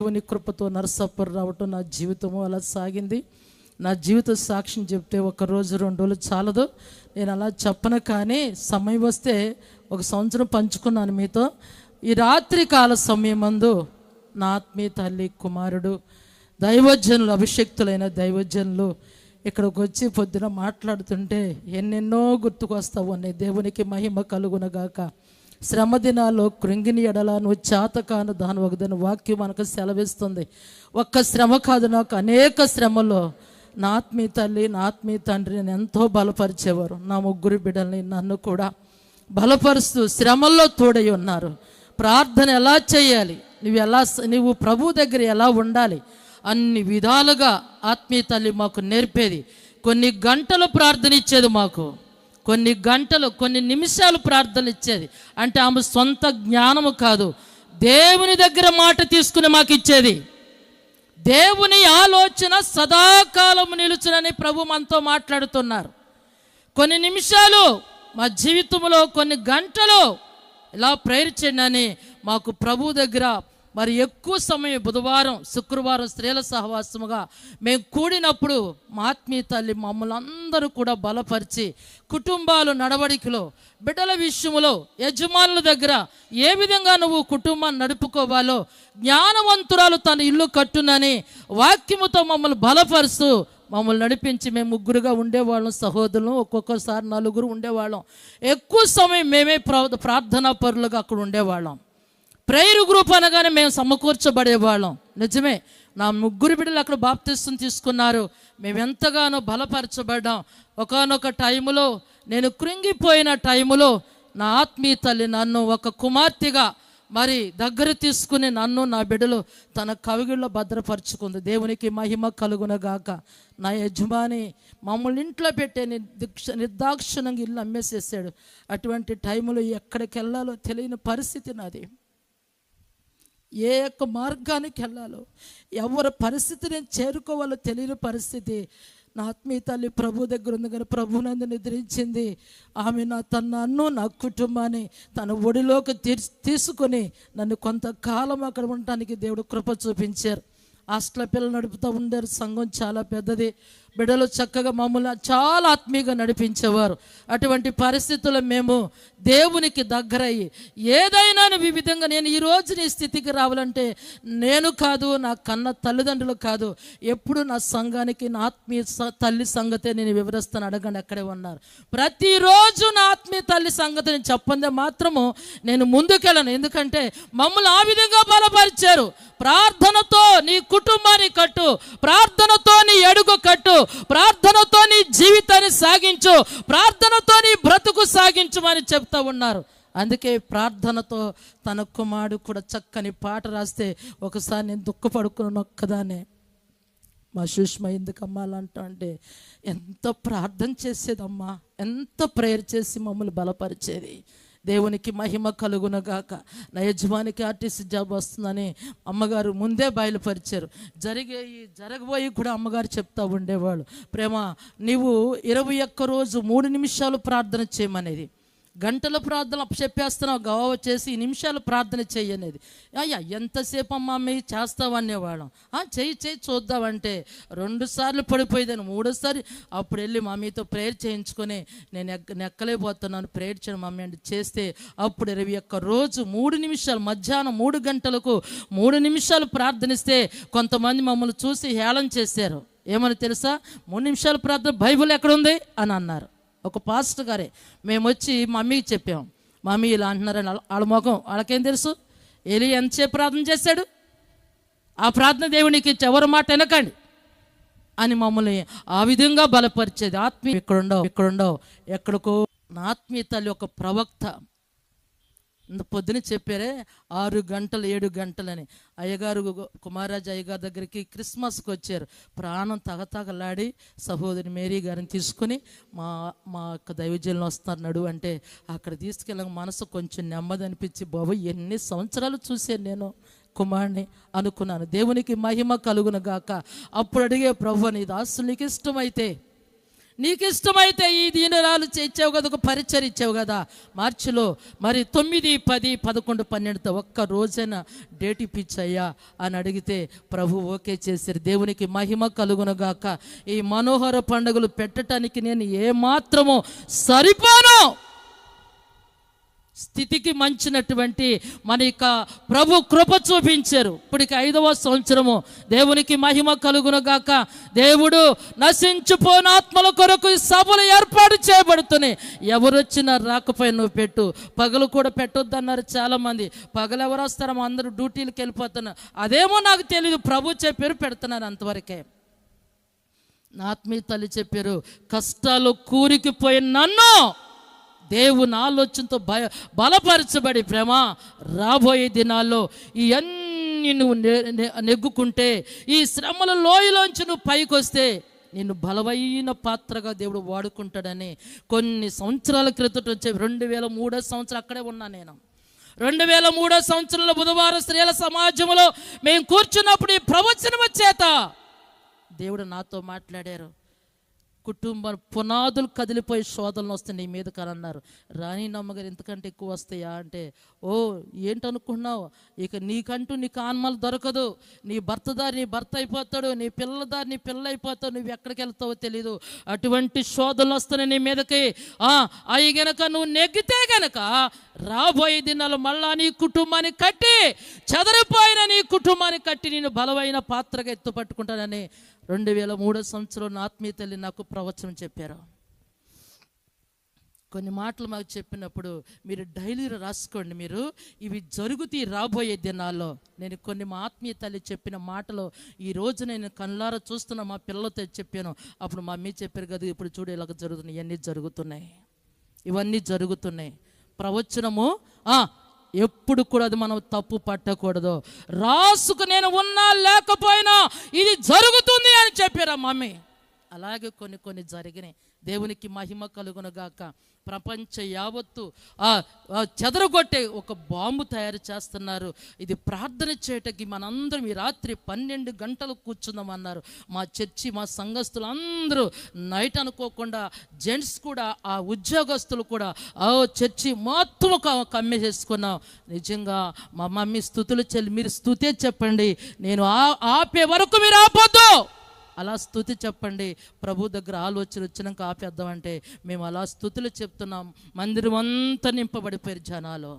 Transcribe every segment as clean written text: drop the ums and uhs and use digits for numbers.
దేవుని కృపతో నరసాపురం రావటం నా జీవితము అలా సాగింది. నా జీవిత సాక్ష్యం చెప్తే 1 రోజు 2 రోజులు చాలదు, నేను అలా చెప్పను. కానీ సమయం వస్తే 1 సంవత్సరం పంచుకున్నాను మీతో. ఈ రాత్రి కాల సమయమందు నా ఆత్మీయ తల్లి, కుమారుడు, దైవజనులు, అభిషక్తులైన దైవజనులు ఇక్కడికి వచ్చి పొద్దున మాట్లాడుతుంటే ఎన్నెన్నో గుర్తుకొస్తావు అనే. దేవునికి మహిమ కలుగునగాక. శ్రమ దినాల్లో కృంగిని ఎడల నువ్వు చేతకాను దాని ఒకదని వాక్యం మనకు సెలవిస్తుంది. ఒక్క శ్రమ కాదు, నాకు అనేక శ్రమలో నా ఆత్మీయ తల్లి, నా ఆత్మీయ తండ్రి నేను ఎంతో బలపరిచేవారు. నా 3 బిడ్డల్ని, నన్ను కూడా బలపరుస్తూ శ్రమల్లో తోడై ఉన్నారు. ప్రార్థన ఎలా చేయాలి, నువ్వు ప్రభు దగ్గర ఎలా ఉండాలి, అన్ని విధాలుగా ఆత్మీయ తల్లి మాకు నేర్పేది. కొన్ని గంటలు ప్రార్థన ఇచ్చేది మాకు, కొన్ని గంటలు, కొన్ని నిమిషాలు ప్రార్థన ఇచ్చేది. అంటే ఆమె సొంత జ్ఞానము కాదు, దేవుని దగ్గర మాట తీసుకుని మాకు ఇచ్చేది. దేవుని ఆలోచన సదాకాలం నిలుచునని ప్రభు మనతో మాట్లాడుతున్నారు. కొన్ని నిమిషాలు మా జీవితంలో, కొన్ని గంటలు ఇలా ప్రేయర్ చేయండి అని మాకు ప్రభు దగ్గర మరి ఎక్కువ సమయం బుధవారం, శుక్రవారం స్త్రీల సహవాసముగా మేము కూడినప్పుడు మా ఆత్మీయ తల్లి మమ్మల్ని అందరూ కూడా బలపరిచి, కుటుంబాలు నడవడికలో, బిడ్డల విషయంలో, యజమానుల దగ్గర ఏ విధంగా నువ్వు కుటుంబాన్ని నడుపుకోవాలో జ్ఞానవంతురాలు తన ఇల్లు కట్టునని వాక్యముతో మమ్మల్ని బలపరుస్తూ మమ్మల్ని నడిపించి మేము 3 ఉండేవాళ్ళం. సహోదరులు ఒక్కొక్కసారి 4 ఉండేవాళ్ళం. ఎక్కువ సమయం మేమే ప్రార్థనా పరులుగా అక్కడ ఉండేవాళ్ళం. ప్రేయర్ గ్రూప్ అనగానే మేము సమకూర్చబడేవాళ్ళం. నిజమే, నా 3 బిడ్డలు అక్కడ బాప్తిస్తం తీసుకున్నారు. మేము ఎంతగానో బలపరచబడ్డాం. ఒకానొక టైములో, నేను కృంగిపోయిన టైములో నా ఆత్మీయ తల్లి నన్ను ఒక కుమార్తెగా మరి దగ్గర తీసుకుని నన్ను, నా బిడ్డలు తన కవిగిల్లో భద్రపరుచుకుంది. దేవునికి మహిమ కలుగునగాక. నా యజమాని మమ్మల్ని ఇంట్లో పెట్టే నిర్దాక్షిణంగా ఇల్లు అమ్మేసేసాడు. అటువంటి టైంలో ఎక్కడికి వెళ్ళాలో తెలియని పరిస్థితి నాది. ఏ యొక్క మార్గానికి వెళ్ళాలో, ఎవరి పరిస్థితి నేను చేరుకోవాలో తెలియని పరిస్థితి. నా ఆత్మీయ తల్లి ప్రభు దగ్గర ఉంది, కానీ ప్రభు నందు నిద్రించింది. ఆమె నన్ను, నా కుటుంబాన్ని తన ఒడిలోకి తీసుకొని నన్ను కొంతకాలం అక్కడ ఉండటానికి దేవుడు కృప చూపించారు. హాస్టల్ పిల్లలు నడుపుతూ ఉండారు. సంఘం చాలా పెద్దది. బిడ్డలు చక్కగా మమ్మల్ని చాలా ఆత్మీయంగా నడిపించేవారు. అటువంటి పరిస్థితుల్లో మేము దేవునికి దగ్గరయ్యి ఏదైనా ఈ విధంగా నేను ఈరోజు నీ స్థితికి రావాలంటే నేను కాదు, నా కన్న తల్లిదండ్రులు కాదు, ఎప్పుడు నా సంఘానికి, నా ఆత్మీయ తల్లి సంగతే నేను వివరిస్తాను. అడగండి, అక్కడే ఉన్నారు. ప్రతిరోజు నా ఆత్మీయ తల్లి సంగతి నేను చెప్పందే మాత్రము నేను ముందుకెళ్ళను. ఎందుకంటే మమ్మల్ని ఆ విధంగా బలపరిచారు. ప్రార్థనతో నీ కుటుంబాన్ని కట్టు, ప్రార్థనతో నీ అడుగు కట్టు, ప్రార్థనతో నీ జీవితాన్ని సాగించు, ప్రార్థనతో నీ బ్రతుకు సాగించమని చెప్తా ఉన్నారు. అందుకే ప్రార్థనతో తన కుమారుడు కూడా చక్కని పాట రాస్తే ఒకసారి నేను దుఃఖపడుకున్నాను ఒక్కదానే. మా సుష్మ ఎందుకమ్మా అలా అంటే ఎంత ప్రార్థన చేసేదమ్మా, ఎంత ప్రేయర్ చేసి మమ్మల్ని బలపరిచేది. దేవునికి మహిమ కలుగునగాక. నా యజమానికి ఆర్టీసీ జాబ్ వస్తుందని అమ్మగారు ముందే బయలుపరిచారు. జరగబోయి కూడా అమ్మగారు చెప్తా ఉండేవాళ్ళు, ప్రేమ నీవు 21 రోజు 3 నిమిషాలు ప్రార్థన చేయమనేది. గంటల ప్రార్థన చెప్పేస్తున్నావు, గవావ చేసి 2 నిమిషాలు ప్రార్థన చేయనేది. అయ్యా ఎంతసేపు అమ్మా మేము చేస్తావనేవాళ్ళం. చెయ్యి చూద్దామంటే 2 సార్లు పడిపోయేదాన్ని. 3సారి అప్పుడు వెళ్ళి మమ్మీతో ప్రేయర్ చేయించుకొని నేను నెక్కలేకపోతున్నాను, ప్రేయర్ చేయడం మమ్మీ అంటే చేస్తే అప్పుడు 21 రోజు 3 నిమిషాలు, మధ్యాహ్నం 3 గంటలకు 3 నిమిషాలు ప్రార్థనిస్తే కొంతమంది మమ్మల్ని చూసి హేళన చేశారు. ఏమని తెలుసా? 3 నిమిషాలు ప్రార్థన బైబిల్ ఎక్కడుంది అని అన్నారు. ఒక పాస్టర్ గారే. మేము వచ్చి మమ్మీకి చెప్పాం, మమ్మీ ఇలా అంటున్నారని. వాళ్ళ ముఖం వాళ్ళకేం తెలుసు? ఏలీ ఎంతసేపు ప్రార్థన చేశాడు, ఆ ప్రార్థన దేవునికి ఇచ్చి ఎవరి మాట వినకండి అని మమ్మల్ని ఆ విధంగా బలపరిచేది. ఆత్మీయ ఇక్కడుండవు ఎక్కడికో. నా ఆత్మీయ తల్లి ఒక ప్రవక్త. పొద్దున చెప్పారే 6 గంటలు 7 గంటలని. అయ్యగారు, కుమారాజు అయ్యగారి దగ్గరికి క్రిస్మస్కి వచ్చారు. ప్రాణం తగతగలాడి సహోదరి మేరీ గారిని తీసుకుని మా యొక్క దైవజనులు వస్తున్నాడు అంటే అక్కడ తీసుకెళ్ళక మనసు కొంచెం నెమ్మది అనిపించి, బాబు ఎన్ని సంవత్సరాలు చూశాను నేను కుమారుని అనుకున్నాను. దేవునికి మహిమ కలుగును గాక. అప్పుడు అడిగే, ప్రభు నీ దాసునికి ఇష్టమైతే నీకు ఇష్టమైతే ఈ దీనురాలు ఇచ్చావు కదా, ఒక పరిచయం ఇచ్చావు కదా మార్చిలో, మరి 9, 10, 11, 12 ఒక్క రోజైనా డేట్ ఇప్పించయ్యా అని అడిగితే ప్రభు ఓకే చేశారు. దేవునికి మహిమ కలుగునుగాక. ఈ మనోహర పండుగలు పెట్టడానికి నేను ఏమాత్రమో సరిపోను స్థితికి మంచినటువంటి మన యొక్క ప్రభు కృప చూపించారు. ఇప్పటికి 5వ సంవత్సరము. దేవునికి మహిమ కలుగునుగాక. దేవుడు నశించిపోయిన ఆత్మల కొరకు ఈ సభలు ఏర్పాటు చేయబడుతున్నాయి. ఎవరు వచ్చినా రాకపోయినా నువ్వు పెట్టు. పగలు కూడా పెట్టొద్దన్నారు చాలామంది. పగలు ఎవరు వస్తారో అందరూ డ్యూటీలకు వెళ్ళిపోతున్నారు. అదేమో నాకు తెలియదు, ప్రభు చెప్పారు, పెడుతున్నారు అంతవరకే. నా ఆత్మీయ తల్లి చెప్పారు, కష్టాలు కూరికిపోయిన నన్ను దేవుని ఆలోచనతో బలపరచబడి ప్రేమ రాబోయే దినాల్లో ఇవన్నీ నువ్వు నెగ్గుకుంటే, ఈ శ్రమల లోయలోంచి నువ్వు పైకి వస్తే నిన్ను బలమైన పాత్రగా దేవుడు వాడుకుంటాడని కొన్ని సంవత్సరాల క్రితం వచ్చే 2003 సంవత్సరం అక్కడే ఉన్నా నేను. 2003 సంవత్సరంలో బుధవారం స్త్రీల సమాజంలో మేము కూర్చున్నప్పుడు ఈ ప్రవచనం చేత దేవుడు నాతో మాట్లాడారు. కుటుంబ పునాదులు కదిలిపోయి శోధనలు వస్తాయి నీ మీద కనన్నారు. రాణి నమ్మగారు ఇంతకంటే ఎక్కువ వస్తాయా అంటే, ఓ ఏంటనుకున్నావు, ఇక నీకంటూ నీకు ఆన్మలు దొరకదు. నీ భర్త దారి నీ భర్త అయిపోతాడు, నీ పిల్లల దారి నీ పిల్ల అయిపోతావు, నువ్వు ఎక్కడికి వెళ్తావో తెలీదు. అటువంటి శోధనలు వస్తున్నాయి నీ మీదకి. అవి గనక నువ్వు నెగ్గితే గనక రాబోయే దినాలు మళ్ళా నీ కుటుంబాన్ని కట్టి, చెదరిపోయిన నీ కుటుంబాన్ని కట్టి నేను బలమైన పాత్రగా ఎత్తుపట్టుకుంటానని 2003 సంవత్సరం నా ఆత్మీయ తల్లి నాకు ప్రవచనం చెప్పారు. కొన్ని మాటలు మాకు చెప్పినప్పుడు మీరు డైలీ రాసుకోండి. మీరు ఇవి జరుగుతాయి రాబోయే దినాల్లో. నేను కొన్ని మా ఆత్మీయ తల్లి చెప్పిన మాటలు ఈరోజు నేను కళ్ళారా చూస్తున్నా. మా పిల్లలతో చెప్పాను. అప్పుడు మా అమ్మ చెప్పారు కదా, ఇప్పుడు చూడు ఇలాగ జరుగుతున్నాయి, ఇవన్నీ జరుగుతున్నాయి. ప్రవచనము ఎప్పుడు కూడా అది మనం తప్పు పట్టకూడదు. రాసుకు నేను ఉన్నా లేకపోయినా ఇది జరుగుతుంది అని చెప్పారు ఆ మమ్మీ. అలాగే కొన్ని జరిగినాయి. దేవునికి మహిమ కలుగునుగాక. ప్రపంచ యావత్తు చెదరగొట్టే ఒక బాంబు తయారు చేస్తున్నారు. ఇది ప్రార్థన చేయటానికి మనందరం ఈ రాత్రి 12 గంటలు కూర్చుందామన్నారు. మా చర్చి మా సంఘస్థులు అందరూ నైట్ అనుకోకుండా జెంట్స్ కూడా ఆ ఉద్యోగస్తులు కూడా చర్చి మొత్తం కమ్మి చేసుకున్నాం. నిజంగా మా మమ్మీ స్తుతులు చెల్లి మీరు స్తుతే చెప్పండి, నేను ఆపే వరకు మీరు ఆపొద్దు. అలా స్తుతి చెప్పండి. ప్రభు దగ్గర ఆలోచన వచ్చినాక ఆపేద్దామంటే మేము అలా స్తుతులు చెప్తున్నాం. మందిరం అంతా నింపబడిపోయారు జనాలు.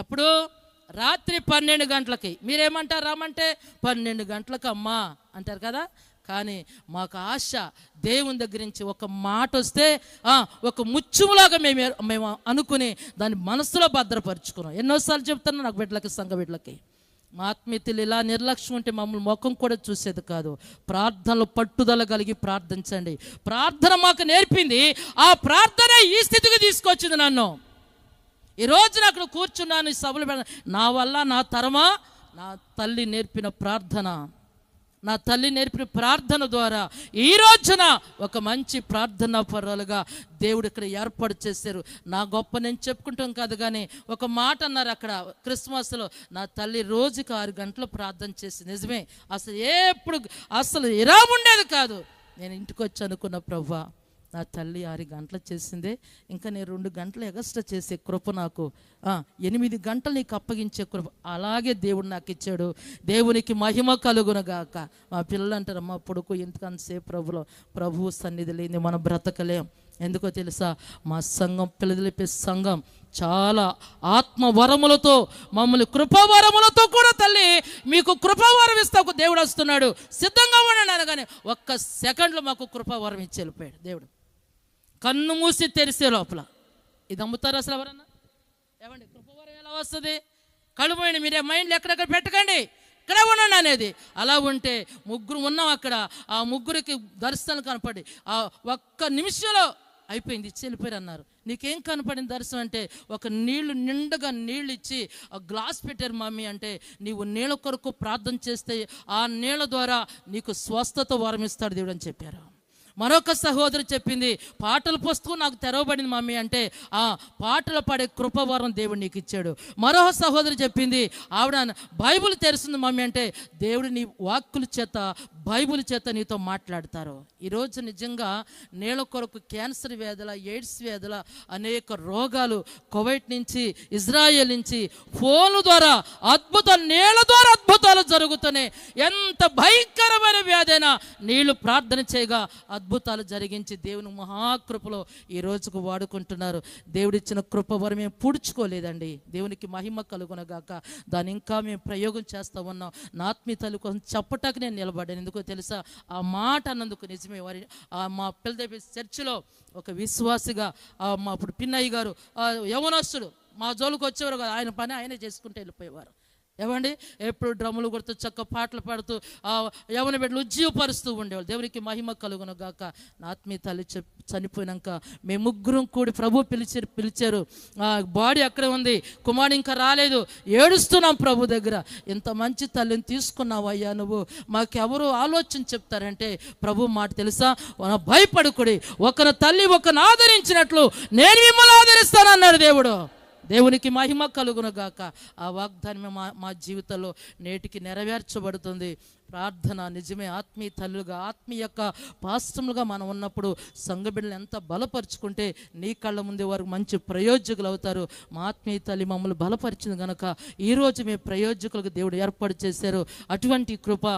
ఎప్పుడు రాత్రి 12 గంటలకి. మీరేమంటారు రామంటే 12 గంటలకు అమ్మా అంటారు కదా. కానీ మాకు ఆశ దేవుని దగ్గర నుంచి ఒక మాట వస్తే ఒక ముచ్చుములాగా మేము అనుకుని దాన్ని మనసులో భద్రపరుచుకున్నాం. ఎన్నోసార్లు చెప్తున్నాను నాకు బిడ్డలకి, సంఘ బిడ్డలకి. మా ఆత్మీయతలు ఇలా నిర్లక్ష్యం ఉంటే మమ్మల్ని ముఖం కూడా చూసేది కాదు. ప్రార్థనలు పట్టుదల కలిగి ప్రార్థించండి. ప్రార్థన మాకు నేర్పింది. ఆ ప్రార్థన ఈ స్థితికి తీసుకొచ్చింది నన్ను. ఈరోజు అక్కడ కూర్చున్నాను ఈ సభలు. నా వల్ల నా తరమా నా తల్లి నేర్పిన ప్రార్థన, నా తల్లి నేర్పిన ప్రార్థన ద్వారా ఈ రోజున ఒక మంచి ప్రార్థనా పరులుగా దేవుడు ఇక్కడ ఏర్పాటు చేశారు. నా గొప్ప నేను చెప్పుకుంటాం కాదు, కానీ ఒక మాట అన్నారు అక్కడ క్రిస్మస్లో. నా తల్లి రోజుకి 6 గంటలు ప్రార్థన చేసి, నిజమే అసలు ఇలా ఉండేది కాదు. నేను ఇంటికి వచ్చి అనుకున్న, ప్రభువా నా తల్లి 6 గంటలు చేసిందే, ఇంకా నేను 2 గంటలు ఎగస్ట్రా చేసే కృప నాకు, 8 గంటలు నీకు అప్పగించే కృప అలాగే దేవుడు నాకు ఇచ్చాడు. దేవునికి మహిమ కలుగునుగాక. మా పిల్లలు అంటారు, అమ్మ పొడుకు ఎంతకంతసేపు ప్రభు సన్నిధి లేని మనం బ్రతకలేం. ఎందుకో తెలుసా, మా సంఘం పిల్లలిపే సంఘం చాలా ఆత్మవరములతో మమ్మల్ని కృపావరములతో కూడా తల్లి మీకు కృపావరం ఇస్తా దేవుడు వస్తున్నాడు, సిద్ధంగా ఉండండి అనగానే 1 సెకండ్లో మాకు కృపావరం ఇచ్చి వెళ్ళిపోయాడు దేవుడు. కన్ను మూసి తెరిసే లోపల. ఇది అమ్ముతారు అసలు ఎవరన్నా? ఏమండి కృపావరం ఎలా వస్తుంది? కళ్ళు పోయండి, మీరే మైండ్లో ఎక్కడెక్కడ పెట్టకండి, ఇక్కడే ఉండండి అనేది. అలా ఉంటే 3 ఉన్నాం అక్కడ. ఆ 3కి దర్శనాలు కనపడి 1 నిమిషంలో అయిపోయింది, ఇచ్చి వెళ్ళిపోయారు అన్నారు. నీకేం కనపడింది దర్శనం అంటే, ఒక నిండుగా నీళ్ళు ఇచ్చి ఆ గ్లాస్ పెట్టారు మమ్మీ. అంటే నీవు నీళ్ళ కొరకు ప్రార్థన చేస్తే ఆ నీళ్ళ ద్వారా నీకు స్వస్థత వరమిస్తాడు దేవుడు అని చెప్పారు. మరొక సహోదరు చెప్పింది, పాటల పుస్తకం నాకు తెరవబడింది మమ్మీ. అంటే ఆ పాటలు పాడే కృపవరం దేవుడు నీకు ఇచ్చాడు. మరో సహోదరు చెప్పింది, ఆవిడ బైబిల్ తెరుస్తుంది మమ్మీ. అంటే దేవుడు నీ వాక్కుల చేత బైబిల్ చేత నీతో మాట్లాడతారు. ఈరోజు నిజంగా నీళ్ళ కొరకు క్యాన్సర్ వ్యాధుల, ఎయిడ్స్ వ్యాధుల, అనేక రోగాలు కువైట్ నుంచి, ఇజ్రాయెల్ నుంచి ఫోన్ల ద్వారా నీళ్ళ ద్వారా అద్భుతాలు జరుగుతున్నాయి. ఎంత భయంకరమైన వ్యాధైనా నీళ్లు ప్రార్థన చేయగా అద్భుతాలు జరిగించి దేవుని మహాకృపలో ఈ రోజుకు వాడుకుంటున్నారు. దేవుడిచ్చిన కృప వరం మేము పూడ్చుకోలేదండి. దేవునికి మహిమ కలుగునగాక. దాన్ని ఇంకా మేము ప్రయోగం చేస్తూ ఉన్నాం. నా ఆత్మీయతల కోసం చెప్పటానికి నేను నిలబడ్డాను. ఎందుకో తెలుసా? ఆ మాట అన్నందుకు నిజమే. వారి మా పిల్లదేవి చర్చిలో ఒక విశ్వాసిగా మా ఇప్పుడు పిన్నయ్య గారు యవనస్తుడు మా జోలికి వచ్చేవారు కదా, ఆయన పని ఆయనే చేసుకుంటూ వెళ్ళిపోయేవారు. ఏమండి, ఎప్పుడు డ్రమ్ములు కొడుతూ చక్క పాటలు పాడుతూ యవన బిడ్డలు ఉజ్జీవపరుస్తూ ఉండేవాళ్ళు. దేవునికి మహిమ కలుగును గాక. నా ఆత్మీయ తల్లి చనిపోయినాక మేము ముగ్గురం కూడి ప్రభు పిలిచారు. బాడీ అక్కడే ఉంది, కుమారుడు ఇంకా రాలేదు. ఏడుస్తున్నాం ప్రభు దగ్గర. ఇంత మంచి తల్లిని తీసుకున్నావయ్యా నువ్వు, మాకెవరు ఆలోచన చెప్తారంటే ప్రభు మాట తెలుసా? భయపడుకుడి, ఒకరి తల్లి ఒకరిని ఆదరించినట్లు నేను మిమ్మల్ని ఆదరిస్తానన్నాడు దేవుడు. దేవునికి మహిమ కలుగును గాక. ఆ వాగ్దానం మా జీవితంలో నేటికి నెరవేర్చబడుతుంది. ప్రార్థన నిజమే. ఆత్మీయ తల్లులుగా, ఆత్మీయ యొక్క పాస్టములుగా మనం ఉన్నప్పుడు సంఘ బిడ్డలు ఎంత బలపరుచుకుంటే నీ కళ్ళ ముందే వారు మంచి ప్రయోజకులు అవుతారు. మా ఆత్మీయ తల్లి మమ్మల్ని బలపరిచింది కనుక ఈరోజు మీ ప్రయోజకులకు దేవుడు ఏర్పాటు చేశారు. అటువంటి కృప